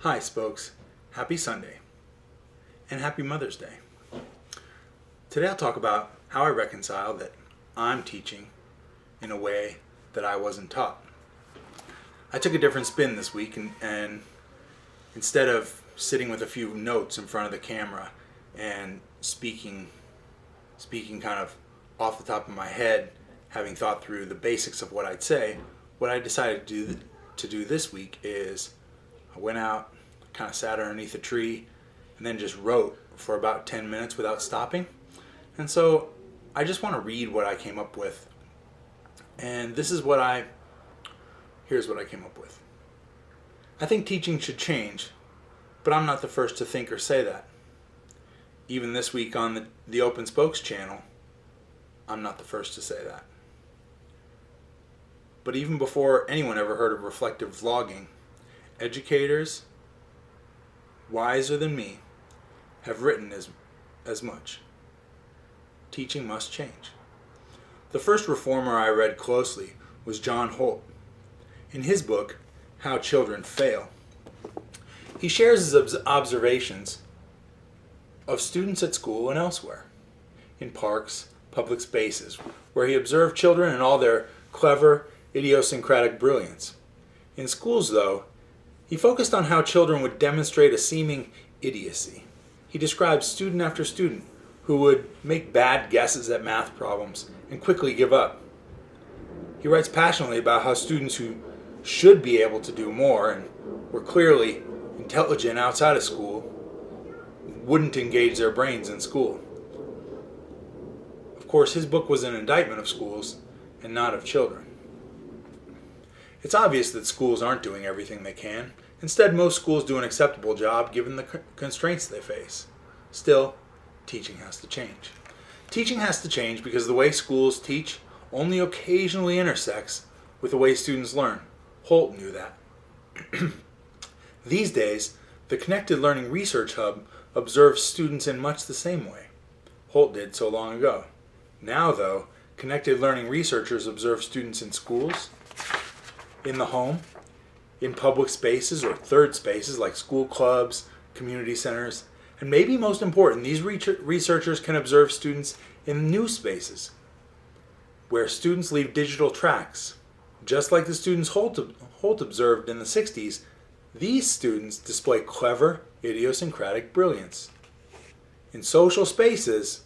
Hi, Spokes. Happy Sunday and happy Mother's Day. Today I'll talk about how I reconcile that I'm teaching in a way that I wasn't taught. I took a different spin this week and instead of sitting with a few notes in front of the camera and speaking kind of off the top of my head, having thought through the basics of what I'd say, what I decided to do this week is I went out, kind of sat underneath a tree, and then just wrote for about 10 minutes without stopping. And so I just want to read what I came up with. And here's what I came up with. I think teaching should change, but I'm not the first to think or say that. Even this week on the Open Spokes channel, I'm not the first to say that. But even before anyone ever heard of reflective vlogging, educators wiser than me have written as much. Teaching must change. The first reformer I read closely was John Holt. In his book, How Children Fail, he shares his observations of students at school and elsewhere, in parks, public spaces, where he observed children in all their clever, idiosyncratic brilliance. In schools, though, he focused on how children would demonstrate a seeming idiocy. He described student after student who would make bad guesses at math problems and quickly give up. He writes passionately about how students who should be able to do more and were clearly intelligent outside of school wouldn't engage their brains in school. Of course, his book was an indictment of schools and not of children. It's obvious that schools aren't doing everything they can. Instead, most schools do an acceptable job given the constraints they face. Still, teaching has to change. Teaching has to change because the way schools teach only occasionally intersects with the way students learn. Holt knew that. These days, the Connected Learning Research Hub observes students in much the same way. Holt did so long ago. Now, though, Connected Learning researchers observe students in schools, in the home, in public spaces or third spaces like school clubs, community centers, and maybe most important, these researchers can observe students in new spaces where students leave digital tracks. Just like the students Holt observed in the 60s, these students display clever, idiosyncratic brilliance. In social spaces,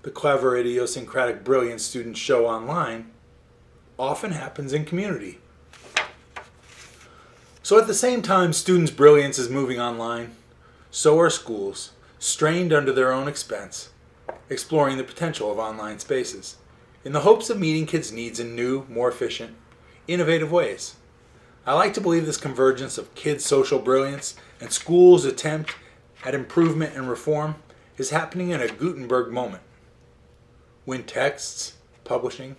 the clever, idiosyncratic brilliance students show online often happens in community. So at the same time students' brilliance is moving online, so are schools, strained under their own expense, exploring the potential of online spaces, in the hopes of meeting kids' needs in new, more efficient, innovative ways. I like to believe this convergence of kids' social brilliance and schools' attempt at improvement and reform is happening in a Gutenberg moment, when texts, publishing,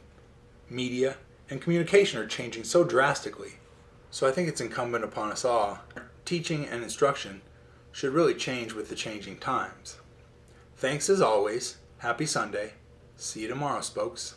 media, and communication are changing so drastically. So I think it's incumbent upon us all. Teaching and instruction should really change with the changing times. Thanks as always. Happy Sunday. See you tomorrow, Spokes.